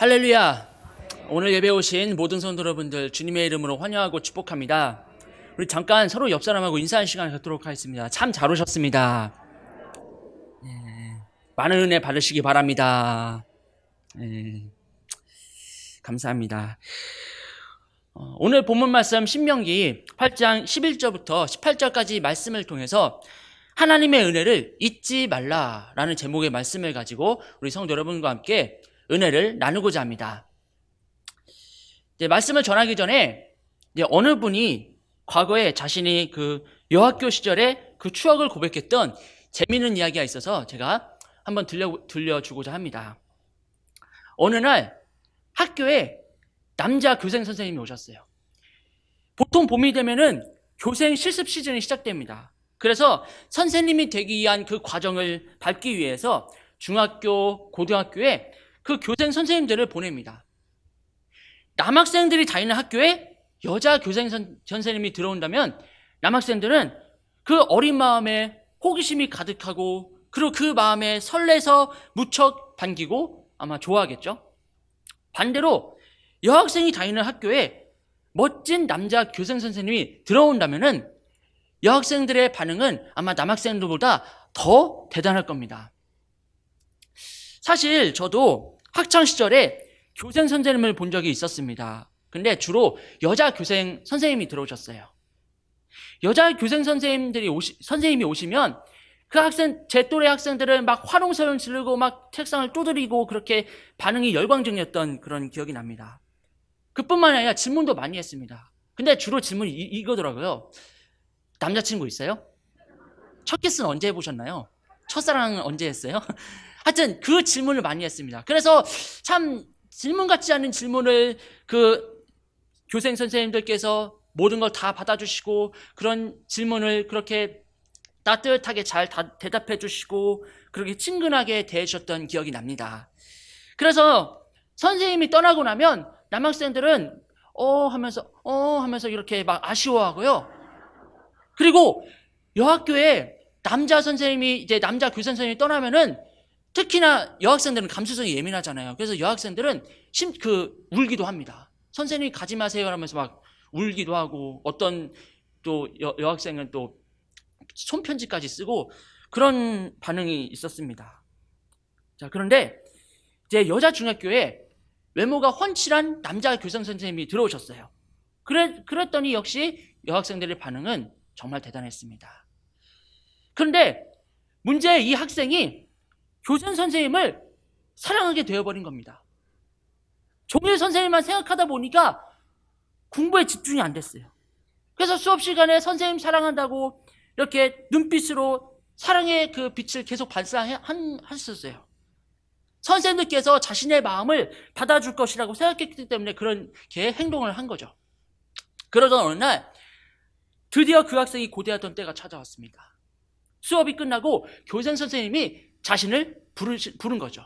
할렐루야. 오늘 예배 오신 모든 성도 여러분들 주님의 이름으로 환영하고 축복합니다. 우리 잠깐 서로 옆 사람하고 인사하는 시간을 갖도록 하겠습니다. 참 잘 오셨습니다. 많은 은혜 받으시기 바랍니다. 감사합니다. 오늘 본문 말씀 신명기 8장 11절부터 18절까지 말씀을 통해서 하나님의 은혜를 잊지 말라라는 제목의 말씀을 가지고 우리 성도 여러분과 함께 은혜를 나누고자 합니다. 말씀을 전하기 전에 어느 분이 과거에 자신이 그 여학교 시절에 그 추억을 고백했던 재미있는 이야기가 있어서 제가 한번 들려주고자 합니다. 어느 날 학교에 남자 교생 선생님이 오셨어요. 보통 봄이 되면은 교생 실습 시즌이 시작됩니다. 그래서 선생님이 되기 위한 그 과정을 밟기 위해서 중학교, 고등학교에 그 교생 선생님들을 보냅니다. 남학생들이 다니는 학교에 여자 교생 선생님이 들어온다면 남학생들은 그 어린 마음에 호기심이 가득하고 그리고 그 마음에 설레서 무척 반기고 아마 좋아하겠죠. 반대로 여학생이 다니는 학교에 멋진 남자 교생 선생님이 들어온다면은 여학생들의 반응은 아마 남학생들보다 더 대단할 겁니다. 사실 저도 학창시절에 교생 선생님을 본 적이 있었습니다. 근데 주로 여자 교생 선생님이 들어오셨어요. 여자 교생 선생님이 오시면 그 제 또래 학생들은 막 화롱소리 지르고 막 책상을 두드리고 그렇게 반응이 열광적이었던 그런 기억이 납니다. 그뿐만 아니라 질문도 많이 했습니다. 근데 주로 질문이 이거더라고요. 남자친구 있어요? 첫 키스는 언제 해보셨나요? 첫사랑은 언제 했어요? 하여튼 그 질문을 많이 했습니다. 그래서 참 질문 같지 않은 질문을 그 교생 선생님들께서 모든 걸 다 받아주시고 그런 질문을 그렇게 따뜻하게 잘 대답해 주시고 그렇게 친근하게 대해주셨던 기억이 납니다. 그래서 선생님이 떠나고 나면 남학생들은 하면서 이렇게 막 아쉬워하고요. 그리고 여학교에 남자 교생 선생님이 떠나면은 특히나 여학생들은 감수성이 예민하잖아요. 그래서 여학생들은 울기도 합니다. 선생님이 가지 마세요 하면서 막 울기도 하고 어떤 또 여학생은 또 손편지까지 쓰고 그런 반응이 있었습니다. 자, 그런데 이제 여자 중학교에 외모가 훤칠한 남자 교생 선생님이 들어오셨어요. 그랬더니 역시 여학생들의 반응은 정말 대단했습니다. 그런데 문제 이 학생이 교생 선생님을 사랑하게 되어버린 겁니다. 종일 선생님만 생각하다 보니까 공부에 집중이 안 됐어요. 그래서 수업 시간에 선생님 사랑한다고 이렇게 눈빛으로 사랑의 그 빛을 계속 발산했었어요. 선생님들께서 자신의 마음을 받아줄 것이라고 생각했기 때문에 그렇게 행동을 한 거죠. 그러던 어느 날 드디어 그 학생이 고대하던 때가 찾아왔습니다. 수업이 끝나고 교생 선생님이 자신을 부른 거죠.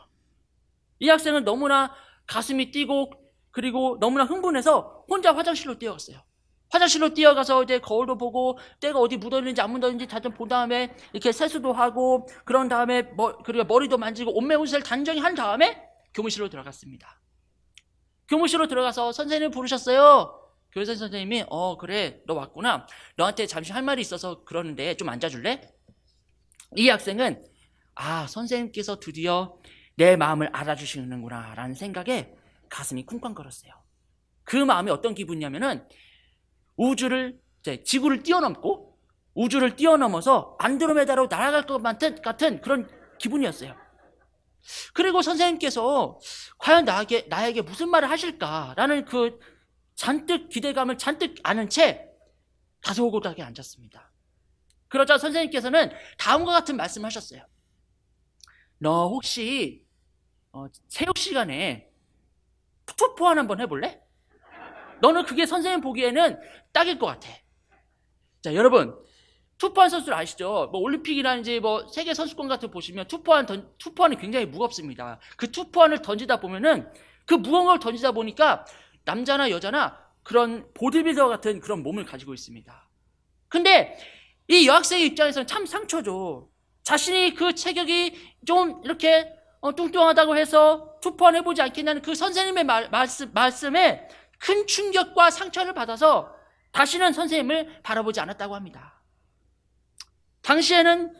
이 학생은 너무나 가슴이 뛰고 그리고 너무나 흥분해서 혼자 화장실로 뛰어갔어요. 화장실로 뛰어가서 이제 거울도 보고 때가 어디 묻어있는지 안 묻어있는지 다 좀 본 다음에 이렇게 세수도 하고 그런 다음에 그리고 머리도 만지고 옷매옷을 단정히 한 다음에 교무실로 들어갔습니다. 교무실로 들어가서 선생님 부르셨어요. 교생 선생님이 그래 너 왔구나. 너한테 잠시 할 말이 있어서 그러는데 좀 앉아줄래? 이 학생은 선생님께서 드디어 내 마음을 알아주시는구나 라는 생각에 가슴이 쿵쾅거렸어요. 그 마음이 어떤 기분이냐면은 지구를 뛰어넘고 우주를 뛰어넘어서 안드로메다로 날아갈 것 같은 그런 기분이었어요. 그리고 선생님께서 과연 나에게 무슨 말을 하실까라는 그 잔뜩 기대감을 잔뜩 아는 채 다소곳하게 앉았습니다. 그러자 선생님께서는 다음과 같은 말씀을 하셨어요. 너 혹시 체육 시간에 투포환 한번 해볼래? 너는 그게 선생님 보기에는 딱일 것 같아. 자, 여러분 투포환 선수를 아시죠? 올림픽이라든지 세계 선수권 같은 거 보시면 투포환이 굉장히 무겁습니다. 그 투포환을 던지다 보면은 그 무거운 걸 던지다 보니까 남자나 여자나 그런 보디빌더 같은 그런 몸을 가지고 있습니다. 근데 이 여학생의 입장에서는 참 상처죠. 자신이 그 체격이 좀 이렇게 뚱뚱하다고 해서 투포 해보지 않겠냐는 그 선생님의 말씀에 큰 충격과 상처를 받아서 다시는 선생님을 바라보지 않았다고 합니다. 당시에는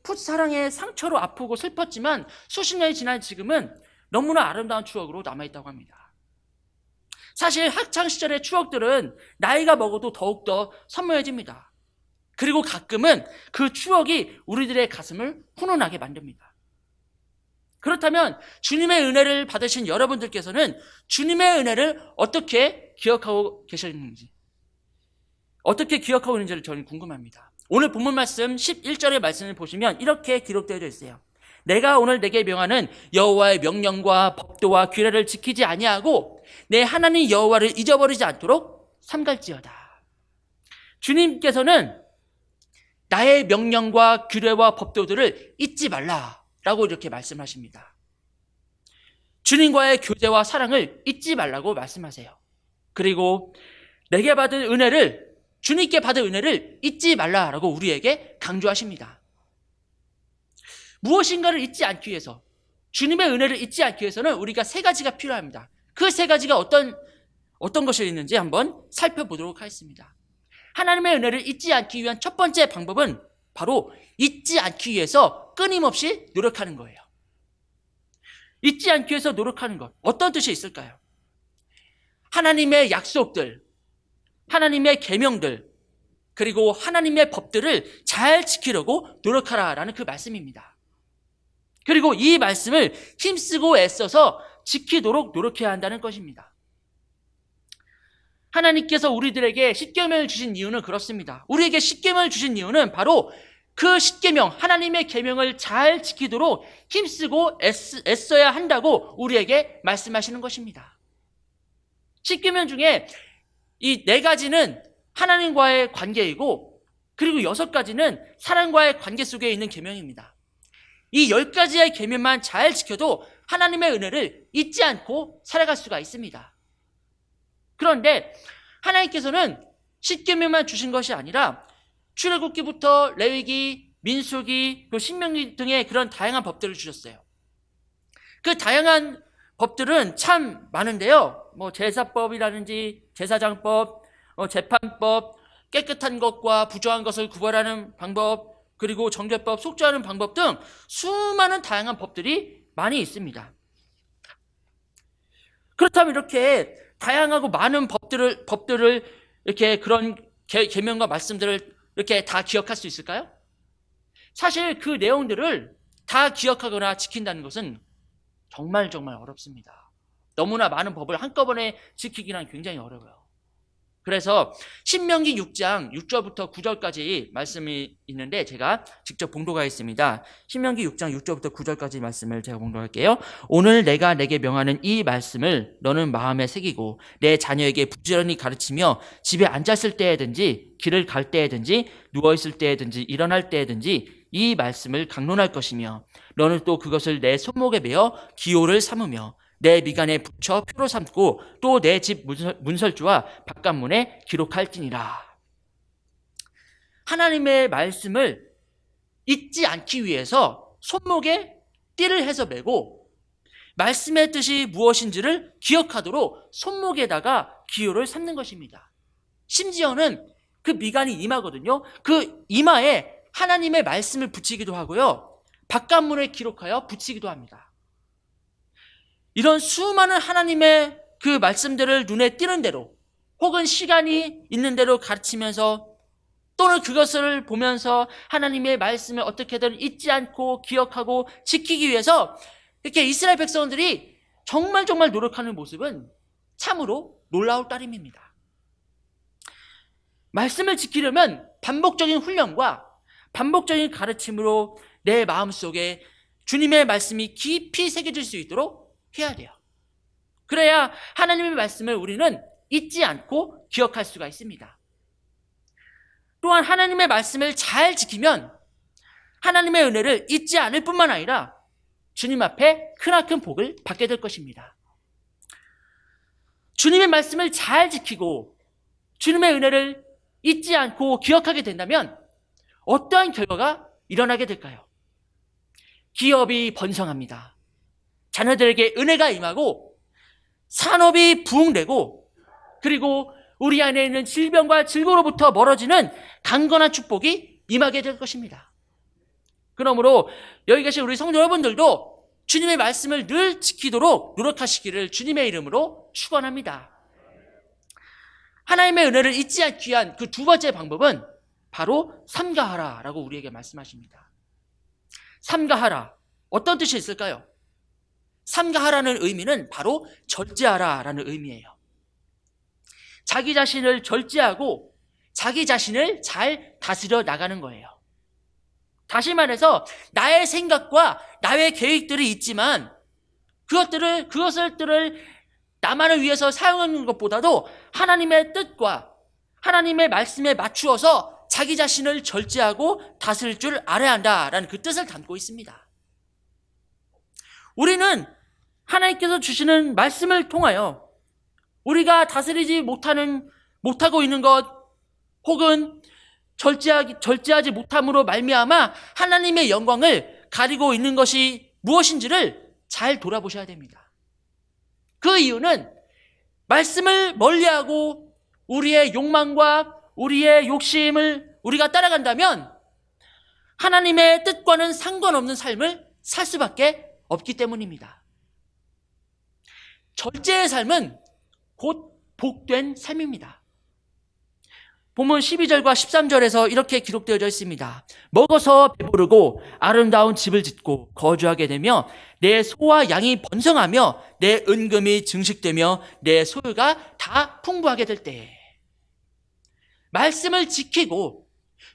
풋사랑의 상처로 아프고 슬펐지만 수십 년이 지난 지금은 너무나 아름다운 추억으로 남아있다고 합니다. 사실 학창시절의 추억들은 나이가 먹어도 더욱더 선명해집니다. 그리고 가끔은 그 추억이 우리들의 가슴을 훈훈하게 만듭니다. 그렇다면 주님의 은혜를 받으신 여러분들께서는 주님의 은혜를 어떻게 기억하고 계셨는지, 어떻게 기억하고 있는지를 저는 궁금합니다. 오늘 본문 말씀 11절의 말씀을 보시면 이렇게 기록되어 있어요. 내가 오늘 내게 명하는 여호와의 명령과 법도와 규례를 지키지 아니하고 내 하나님 여호와를 잊어버리지 않도록 삼갈지어다. 주님께서는 나의 명령과 규례와 법도들을 잊지 말라라고 이렇게 말씀하십니다. 주님과의 교제와 사랑을 잊지 말라고 말씀하세요. 그리고 내게 받은 은혜를, 주님께 받은 은혜를 잊지 말라라고 우리에게 강조하십니다. 무엇인가를 잊지 않기 위해서, 주님의 은혜를 잊지 않기 위해서는 우리가 세 가지가 필요합니다. 그 세 가지가 어떤 것이 있는지 한번 살펴보도록 하겠습니다. 하나님의 은혜를 잊지 않기 위한 첫 번째 방법은 바로 잊지 않기 위해서 끊임없이 노력하는 거예요. 잊지 않기 위해서 노력하는 것, 어떤 뜻이 있을까요? 하나님의 약속들, 하나님의 계명들, 그리고 하나님의 법들을 잘 지키려고 노력하라라는 그 말씀입니다. 그리고 이 말씀을 힘쓰고 애써서 지키도록 노력해야 한다는 것입니다. 하나님께서 우리들에게 십계명을 주신 이유는 그렇습니다. 우리에게 십계명을 주신 이유는 바로 그 십계명, 하나님의 계명을 잘 지키도록 힘쓰고 애써야 한다고 우리에게 말씀하시는 것입니다. 십계명 중에 이 4가지는 하나님과의 관계이고, 그리고 6가지는 사람과의 관계 속에 있는 계명입니다. 이 10가지의 계명만 잘 지켜도 하나님의 은혜를 잊지 않고 살아갈 수가 있습니다. 그런데 하나님께서는 십계명만 주신 것이 아니라 출애굽기부터 레위기, 민수기, 신명기 등의 그런 다양한 법들을 주셨어요. 그 다양한 법들은 참 많은데요. 제사법이라든지 제사장법, 재판법, 깨끗한 것과 부정한 것을 구별하는 방법, 그리고 정죄법, 속죄하는 방법 등 수많은 다양한 법들이 많이 있습니다. 그렇다면 이렇게 다양하고 많은 법들을 이렇게 그런 계명과 말씀들을 이렇게 다 기억할 수 있을까요? 사실 그 내용들을 다 기억하거나 지킨다는 것은 정말 어렵습니다. 너무나 많은 법을 한꺼번에 지키기는 굉장히 어려워요. 그래서 신명기 6장 6절부터 9절까지 말씀이 있는데 제가 직접 봉독하겠습니다. 신명기 6장 6절부터 9절까지 말씀을 제가 봉독할게요. 오늘 내가 내게 명하는 이 말씀을 너는 마음에 새기고 내 자녀에게 부지런히 가르치며 집에 앉았을 때에든지 길을 갈 때에든지 누워있을 때에든지 일어날 때에든지 이 말씀을 강론할 것이며 너는 또 그것을 내 손목에 메어 기호를 삼으며 내 미간에 붙여 표로 삼고 또 내 집 문설주와 바깥문에 기록할지니라. 하나님의 말씀을 잊지 않기 위해서 손목에 띠를 해서 메고 말씀의 뜻이 무엇인지를 기억하도록 손목에다가 기호를 삼는 것입니다. 심지어는 그 미간이 이마거든요. 그 이마에 하나님의 말씀을 붙이기도 하고요. 바깥문에 기록하여 붙이기도 합니다. 이런 수많은 하나님의 그 말씀들을 눈에 띄는 대로 혹은 시간이 있는 대로 가르치면서 또는 그것을 보면서 하나님의 말씀을 어떻게든 잊지 않고 기억하고 지키기 위해서 이렇게 이스라엘 백성들이 정말 노력하는 모습은 참으로 놀라울 따름입니다. 말씀을 지키려면 반복적인 훈련과 반복적인 가르침으로 내 마음속에 주님의 말씀이 깊이 새겨질 수 있도록 해야 돼요. 그래야 하나님의 말씀을 우리는 잊지 않고 기억할 수가 있습니다. 또한 하나님의 말씀을 잘 지키면 하나님의 은혜를 잊지 않을 뿐만 아니라 주님 앞에 크나큰 복을 받게 될 것입니다. 주님의 말씀을 잘 지키고 주님의 은혜를 잊지 않고 기억하게 된다면 어떠한 결과가 일어나게 될까요? 기업이 번성합니다. 자녀들에게 은혜가 임하고 산업이 부흥되고 그리고 우리 안에 있는 질병과 질고로부터 멀어지는 강건한 축복이 임하게 될 것입니다. 그러므로 여기 계신 우리 성도 여러분들도 주님의 말씀을 늘 지키도록 노력하시기를 주님의 이름으로 축원합니다. 하나님의 은혜를 잊지 않기 위한 그 두 번째 방법은 바로 삼가하라라고 우리에게 말씀하십니다. 삼가하라. 어떤 뜻이 있을까요? 삼가하라는 의미는 바로 절제하라라는 의미예요. 자기 자신을 절제하고 자기 자신을 잘 다스려 나가는 거예요. 다시 말해서 나의 생각과 나의 계획들이 있지만 그것들을 나만을 위해서 사용하는 것보다도 하나님의 뜻과 하나님의 말씀에 맞추어서 자기 자신을 절제하고 다스릴 줄 알아야 한다라는 그 뜻을 담고 있습니다. 우리는 하나님께서 주시는 말씀을 통하여 우리가 다스리지 못하고 있는 것 혹은 절제하지 못함으로 말미암아 하나님의 영광을 가리고 있는 것이 무엇인지를 잘 돌아보셔야 됩니다. 그 이유는 말씀을 멀리하고 우리의 욕망과 우리의 욕심을 우리가 따라간다면 하나님의 뜻과는 상관없는 삶을 살 수밖에 없기 때문입니다. 절제의 삶은 곧 복된 삶입니다. 본문 12절과 13절에서 이렇게 기록되어져 있습니다. 먹어서 배부르고 아름다운 집을 짓고 거주하게 되며 내 소와 양이 번성하며 내 은금이 증식되며 내 소유가 다 풍부하게 될 때에 말씀을 지키고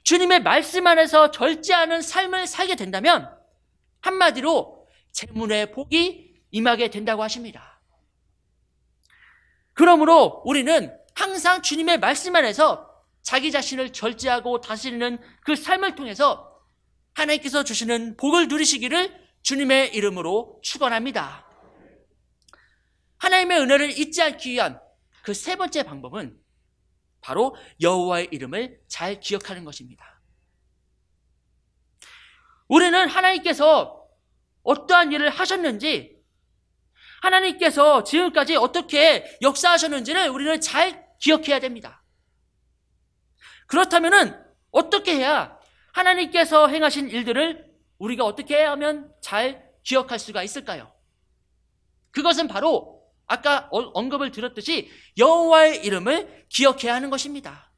주님의 말씀 안에서 절제하는 삶을 살게 된다면 한마디로 재물의 복이 임하게 된다고 하십니다. 그러므로 우리는 항상 주님의 말씀 안에서 자기 자신을 절제하고 다스리는 그 삶을 통해서 하나님께서 주시는 복을 누리시기를 주님의 이름으로 축원합니다. 하나님의 은혜를 잊지 않기 위한 그 세 번째 방법은 바로 여호와의 이름을 잘 기억하는 것입니다. 우리는 하나님께서 어떠한 일을 하셨는지, 하나님께서 지금까지 어떻게 역사하셨는지를 우리는 잘 기억해야 됩니다. 그렇다면 어떻게 해야 하나님께서 행하신 일들을 우리가 어떻게 하면 잘 기억할 수가 있을까요? 그것은 바로 아까 언급을 드렸듯이 여호와의 이름을 기억해야 하는 것입니다.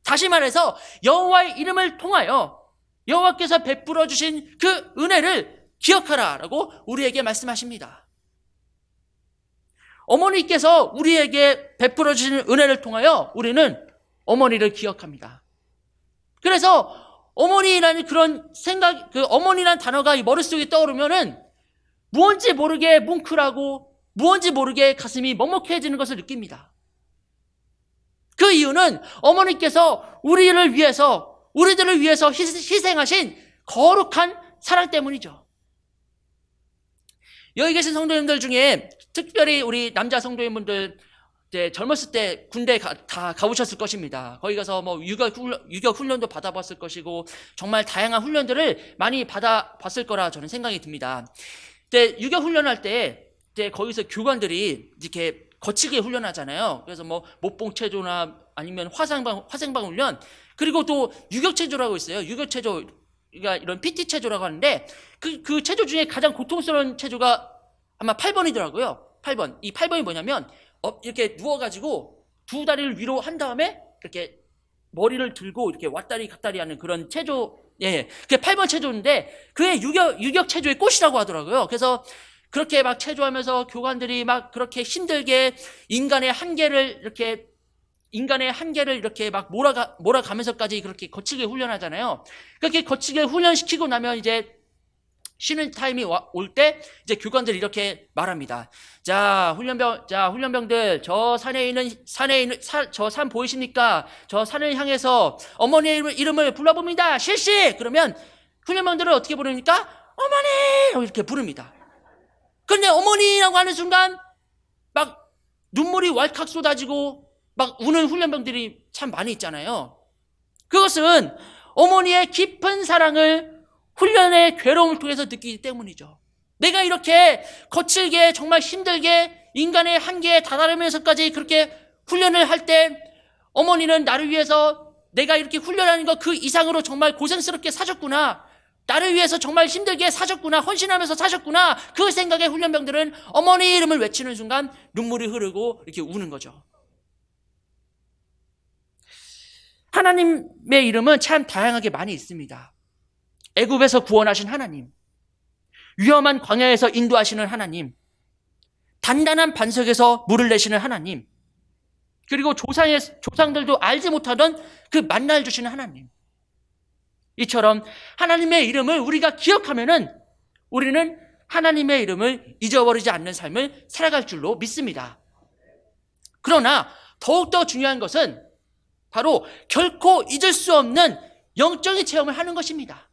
다시 말해서 여호와의 이름을 통하여 여호와께서 베풀어 주신 그 은혜를 기억하라라고 우리에게 말씀하십니다. 어머니께서 우리에게 베풀어 주신 은혜를 통하여 우리는 어머니를 기억합니다. 그래서 어머니라는 그런 생각, 그 어머니라는 단어가 머릿속에 떠오르면은 무언지 모르게 뭉클하고 무언지 모르게 가슴이 먹먹해지는 것을 느낍니다. 그 이유는 어머니께서 우리들을 위해서 희생하신 거룩한 사랑 때문이죠. 여기 계신 성도님들 중에 특별히 우리 남자 성도님분들 젊었을 때 군대 다 가보셨을 것입니다. 거기 가서 뭐 유격 훈련도 받아봤을 것이고 정말 다양한 훈련들을 많이 받아봤을 거라 저는 생각이 듭니다. 유격 훈련할 때 거기서 교관들이 이렇게 거치게 훈련하잖아요. 그래서 뭐 못봉 체조나 아니면 화생방 훈련, 그리고 또 유격 체조라고 있어요. 유격 체조, 그러니까 이런 PT 체조라고 하는데 그 체조 중에 가장 고통스러운 체조가 아마 8번이더라고요. 8번. 이 8번이 뭐냐면 이렇게 누워가지고 두 다리를 위로 한 다음에 이렇게 머리를 들고 이렇게 왔다리 갔다리 하는 그런 체조, 그게 8번 체조인데 그게 유격 체조의 꽃이라고 하더라고요. 그래서 그렇게 막 체조하면서 교관들이 막 그렇게 힘들게 인간의 한계를 이렇게 막 몰아가면서까지 그렇게 거치게 훈련하잖아요. 그렇게 거치게 훈련시키고 나면 이제 쉬는 타임이 올 때 이제 교관들이 이렇게 말합니다. 자, 훈련병들, 저 산 보이십니까? 저 산을 향해서 어머니의 이름을 불러봅니다. 실시! 그러면 훈련병들은 어떻게 부릅니까? 어머니! 이렇게 부릅니다. 그런데 어머니라고 하는 순간 막 눈물이 왈칵 쏟아지고 막 우는 훈련병들이 참 많이 있잖아요. 그것은 어머니의 깊은 사랑을 훈련의 괴로움을 통해서 느끼기 때문이죠. 내가 이렇게 거칠게 정말 힘들게 인간의 한계에 다다르면서까지 그렇게 훈련을 할 때 어머니는 나를 위해서 내가 이렇게 훈련하는 것 그 이상으로 정말 고생스럽게 사셨구나. 나를 위해서 정말 힘들게 사셨구나. 헌신하면서 사셨구나. 그 생각에 훈련병들은 어머니 이름을 외치는 순간 눈물이 흐르고 이렇게 우는 거죠. 하나님의 이름은 참 다양하게 많이 있습니다. 애굽에서 구원하신 하나님, 위험한 광야에서 인도하시는 하나님, 단단한 반석에서 물을 내시는 하나님, 그리고 조상들도 알지 못하던 그 만나를 주시는 하나님. 이처럼 하나님의 이름을 우리가 기억하면은 우리는 하나님의 이름을 잊어버리지 않는 삶을 살아갈 줄로 믿습니다. 그러나 더욱더 중요한 것은 바로 결코 잊을 수 없는 영적인 체험을 하는 것입니다.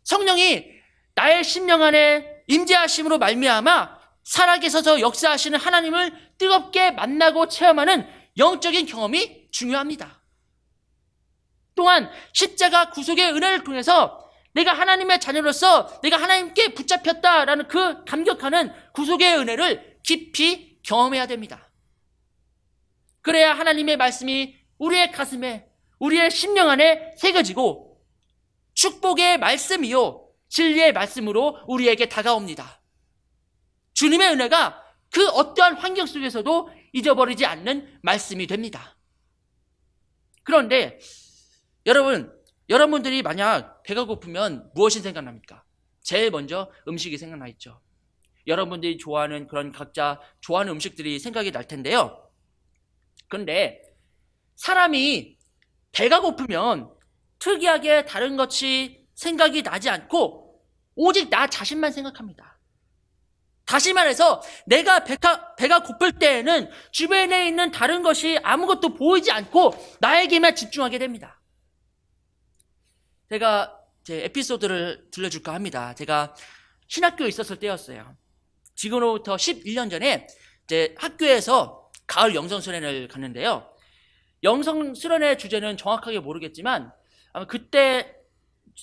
성령이 나의 심령 안에 임재하심으로 말미암아 살아계셔서 역사하시는 하나님을 뜨겁게 만나고 체험하는 영적인 경험이 중요합니다. 또한 십자가 구속의 은혜를 통해서 내가 하나님의 자녀로서 내가 하나님께 붙잡혔다라는 그 감격하는 구속의 은혜를 깊이 경험해야 됩니다. 그래야 하나님의 말씀이 우리의 가슴에, 우리의 심령 안에 새겨지고 축복의 말씀이요 진리의 말씀으로 우리에게 다가옵니다. 주님의 은혜가 그 어떠한 환경 속에서도 잊어버리지 않는 말씀이 됩니다. 그런데 여러분들이 만약 배가 고프면 무엇이 생각납니까? 제일 먼저 음식이 생각나 있죠. 여러분들이 좋아하는 그런 각자 좋아하는 음식들이 생각이 날 텐데요. 그런데 사람이 배가 고프면 특이하게 다른 것이 생각이 나지 않고 오직 나 자신만 생각합니다. 다시 말해서 내가 배가 고플 때에는 주변에 있는 다른 것이 아무것도 보이지 않고 나에게만 집중하게 됩니다. 제가 제 에피소드를 들려줄까 합니다. 제가 신학교에 있었을 때였어요. 지금으로부터 11년 전에 제 학교에서 가을 영성수련회를 갔는데요. 영성수련회 주제는 정확하게 모르겠지만 아마 그때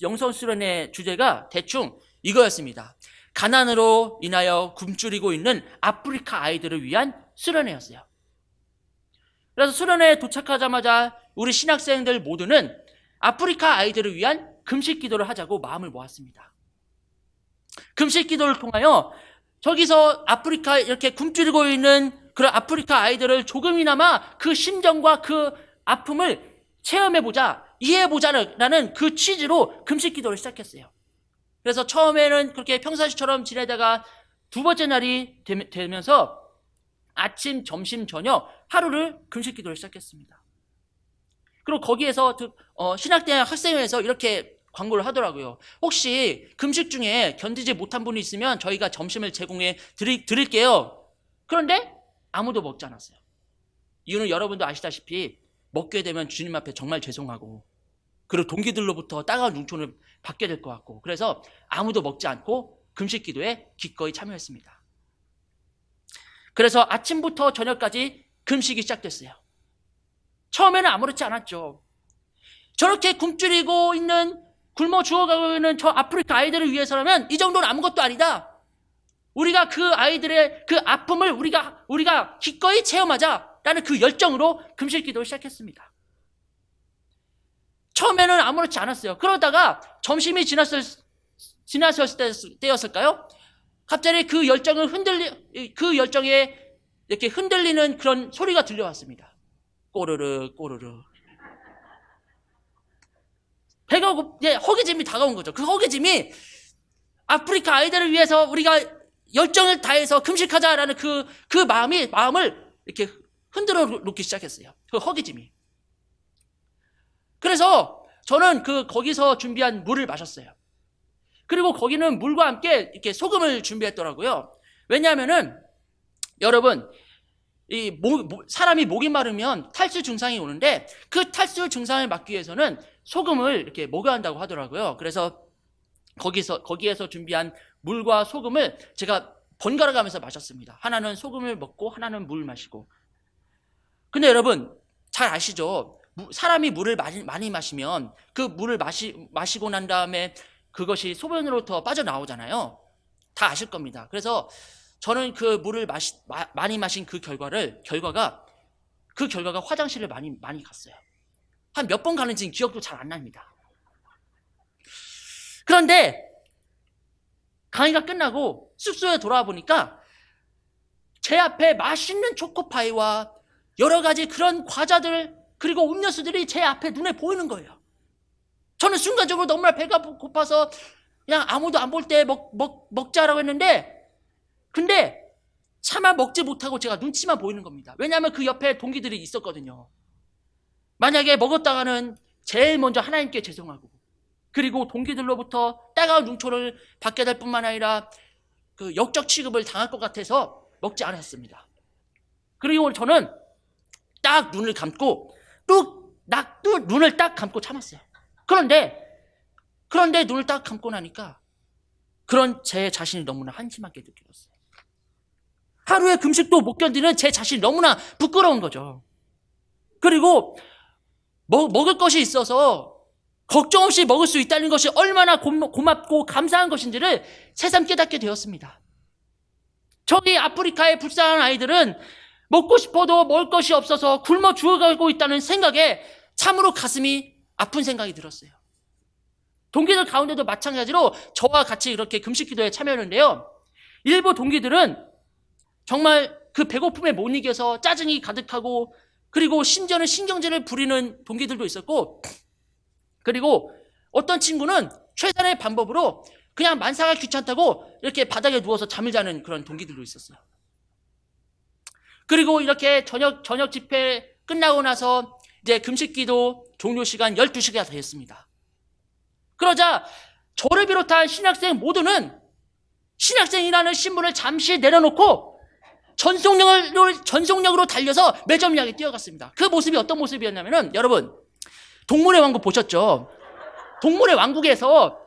영성수련회 주제가 대충 이거였습니다. 가난으로 인하여 굶주리고 있는 아프리카 아이들을 위한 수련회였어요. 그래서 수련회에 도착하자마자 우리 신학생들 모두는 아프리카 아이들을 위한 금식 기도를 하자고 마음을 모았습니다. 금식 기도를 통하여 저기서 아프리카 이렇게 굶주리고 있는 그런 아프리카 아이들을 조금이나마 그 심정과 그 아픔을 체험해보자, 이해해보자라는 그 취지로 금식 기도를 시작했어요. 그래서 처음에는 그렇게 평상시처럼 지내다가 두 번째 날이 되면서 아침, 점심, 저녁 하루를 금식 기도를 시작했습니다. 그리고 거기에서 신학대학 학생회에서 이렇게 광고를 하더라고요. 혹시 금식 중에 견디지 못한 분이 있으면 저희가 점심을 제공해 드릴게요. 그런데 아무도 먹지 않았어요. 이유는 여러분도 아시다시피 먹게 되면 주님 앞에 정말 죄송하고 그리고 동기들로부터 따가운 눈총을 받게 될 것 같고 그래서 아무도 먹지 않고 금식 기도에 기꺼이 참여했습니다. 그래서 아침부터 저녁까지 금식이 시작됐어요. 처음에는 아무렇지 않았죠. 저렇게 굶주리고 있는 굶어 죽어가고 있는 저 아프리카 아이들을 위해서라면 이 정도는 아무것도 아니다. 우리가 그 아이들의 그 아픔을 우리가 기꺼이 체험하자라는 그 열정으로 금식 기도를 시작했습니다. 처음에는 아무렇지 않았어요. 그러다가 점심이 지났을 때였을까요? 갑자기 그 열정에 이렇게 흔들리는 그런 소리가 들려왔습니다. 꼬르르 꼬르르. 배가 허기짐이 다가온 거죠. 그 허기짐이 아프리카 아이들을 위해서 우리가 열정을 다해서 금식하자라는 그 마음을 이렇게 흔들어 놓기 시작했어요. 그 허기짐이. 그래서 저는 거기서 준비한 물을 마셨어요. 그리고 거기는 물과 함께 이렇게 소금을 준비했더라고요. 왜냐하면은 여러분 사람이 목이 마르면 탈수 증상이 오는데 그 탈수 증상을 막기 위해서는 소금을 이렇게 먹여야 한다고 하더라고요. 그래서 거기에서 준비한 물과 소금을 제가 번갈아 가면서 마셨습니다. 하나는 소금을 먹고 하나는 물 마시고. 근데 여러분 잘 아시죠? 사람이 물을 많이 마시면 그 물을 마시고 난 다음에 그것이 소변으로부터 빠져나오잖아요. 다 아실 겁니다. 그래서 저는 그 물을 많이 마신 그 결과가 화장실을 많이 갔어요. 한 몇 번 가는지는 기억도 잘 안 납니다. 그런데 강의가 끝나고 숙소에 돌아와 보니까 제 앞에 맛있는 초코파이와 여러 가지 그런 과자들 그리고 음료수들이 제 앞에 눈에 보이는 거예요. 저는 순간적으로 너무나 배가 고파서 그냥 아무도 안 볼 때 먹자라고 했는데, 근데 차마 먹지 못하고 제가 눈치만 보이는 겁니다. 왜냐하면 그 옆에 동기들이 있었거든요. 만약에 먹었다가는 제일 먼저 하나님께 죄송하고, 그리고 동기들로부터 따가운 눈초를 받게 될 뿐만 아니라 그 역적 취급을 당할 것 같아서 먹지 않았습니다. 그리고 저는 딱 눈을 감고 또 눈을 딱 감고 참았어요. 그런데 눈을 딱 감고 나니까 그런 제 자신이 너무나 한심하게 느껴졌어요. 하루의 금식도 못 견디는 제 자신이 너무나 부끄러운 거죠. 그리고 먹을 것이 있어서 걱정 없이 먹을 수 있다는 것이 얼마나 고맙고 감사한 것인지를 새삼 깨닫게 되었습니다. 저기 아프리카의 불쌍한 아이들은 먹고 싶어도 먹을 것이 없어서 굶어 죽어가고 있다는 생각에 참으로 가슴이 아픈 생각이 들었어요. 동기들 가운데도 마찬가지로 저와 같이 이렇게 금식 기도에 참여했는데요. 일부 동기들은 정말 그 배고픔에 못 이겨서 짜증이 가득하고, 그리고 심지어는 신경질을 부리는 동기들도 있었고, 그리고 어떤 친구는 최선의 방법으로 그냥 만사가 귀찮다고 이렇게 바닥에 누워서 잠을 자는 그런 동기들도 있었어요. 그리고 이렇게 저녁 집회 끝나고 나서 이제 금식기도 종료 시간 12시가 되었습니다. 그러자 저를 비롯한 신학생 모두는 신학생이라는 신분을 잠시 내려놓고 전속력으로 달려서 매점 향해 뛰어갔습니다. 그 모습이 어떤 모습이었냐면은, 여러분 동물의 왕국 보셨죠? 동물의 왕국에서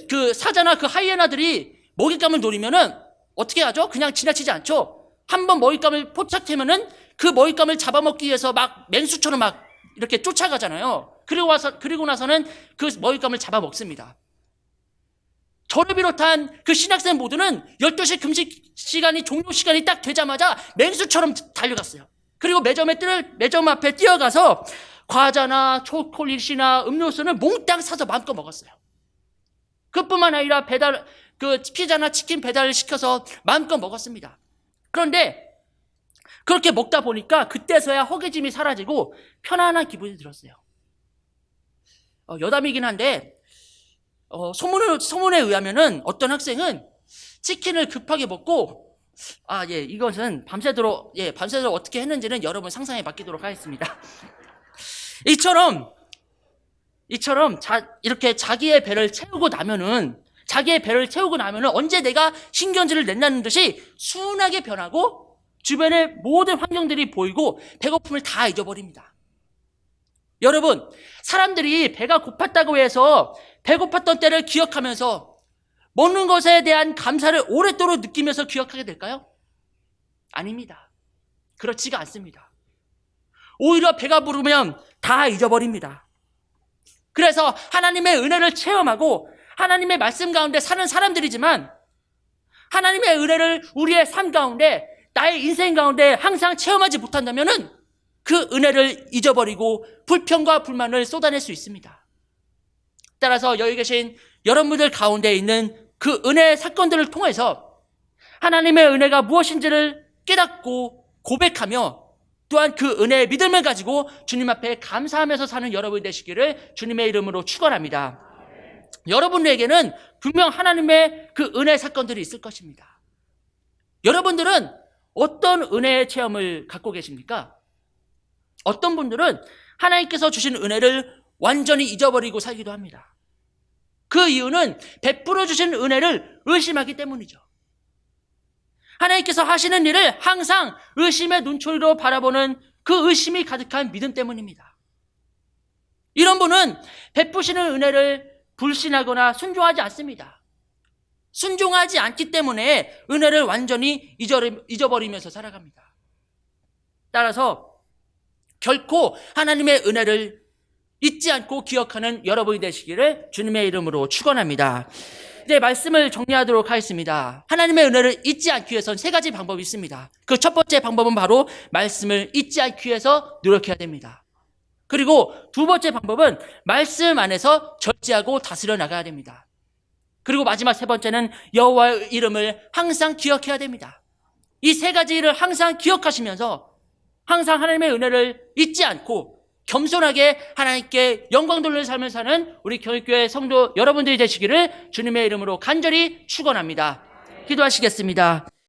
그 사자나 그 하이에나들이 먹잇감을 노리면은 어떻게 하죠? 그냥 지나치지 않죠. 한번 먹잇감을 포착하면은 그 먹잇감을 잡아먹기 위해서 막 맹수처럼 막 이렇게 쫓아가잖아요. 그리고 나서는 그 먹잇감을 잡아먹습니다. 저를 비롯한 그 신학생 모두는 12시 금식 시간이 종료 시간이 딱 되자마자 맹수처럼 달려갔어요. 그리고 매점 앞에 뛰어가서 과자나 초콜릿이나 음료수는 몽땅 사서 마음껏 먹었어요. 그뿐만 아니라 그 피자나 치킨 배달을 시켜서 마음껏 먹었습니다. 그런데 그렇게 먹다 보니까 그때서야 허기짐이 사라지고 편안한 기분이 들었어요. 여담이긴 한데, 소문에 의하면은 어떤 학생은 치킨을 급하게 먹고, 이것은 밤새도록 어떻게 했는지는 여러분 상상해 맡기도록 하겠습니다. 이처럼 이렇게 자기의 배를 채우고 나면은 언제 내가 신경질을 낸다는 듯이 순하게 변하고 주변의 모든 환경들이 보이고 배고픔을 다 잊어버립니다. 여러분, 사람들이 배가 고팠다고 해서 배고팠던 때를 기억하면서 먹는 것에 대한 감사를 오랫도록 느끼면서 기억하게 될까요? 아닙니다. 그렇지가 않습니다. 오히려 배가 부르면 다 잊어버립니다. 그래서 하나님의 은혜를 체험하고 하나님의 말씀 가운데 사는 사람들이지만, 하나님의 은혜를 우리의 삶 가운데, 나의 인생 가운데 항상 체험하지 못한다면은 그 은혜를 잊어버리고 불평과 불만을 쏟아낼 수 있습니다. 따라서 여기 계신 여러분들 가운데 있는 그 은혜의 사건들을 통해서 하나님의 은혜가 무엇인지를 깨닫고 고백하며, 또한 그 은혜의 믿음을 가지고 주님 앞에 감사하면서 사는 여러분이 되시기를 주님의 이름으로 축원합니다. 여러분에게는 분명 하나님의 그 은혜 사건들이 있을 것입니다. 여러분들은 어떤 은혜의 체험을 갖고 계십니까? 어떤 분들은 하나님께서 주신 은혜를 완전히 잊어버리고 살기도 합니다. 그 이유는 베풀어 주신 은혜를 의심하기 때문이죠. 하나님께서 하시는 일을 항상 의심의 눈초리로 바라보는 그 의심이 가득한 믿음 때문입니다. 이런 분은 베푸시는 은혜를 불신하거나 순종하지 않습니다. 순종하지 않기 때문에 은혜를 완전히 잊어버리면서 살아갑니다. 따라서 결코 하나님의 은혜를 잊지 않고 기억하는 여러분이 되시기를 주님의 이름으로 축원합니다. 이제 말씀을 정리하도록 하겠습니다. 하나님의 은혜를 잊지 않기 위해서는 세 가지 방법이 있습니다. 그 첫 번째 방법은 바로 말씀을 잊지 않기 위해서 노력해야 됩니다. 그리고 두 번째 방법은 말씀 안에서 절제하고 다스려 나가야 됩니다. 그리고 마지막 세 번째는 여호와의 이름을 항상 기억해야 됩니다. 이 세 가지를 항상 기억하시면서 항상 하나님의 은혜를 잊지 않고 겸손하게 하나님께 영광 돌리는 삶을 사는 우리 교회의 성도 여러분들이 되시기를 주님의 이름으로 간절히 축원합니다. 기도하시겠습니다.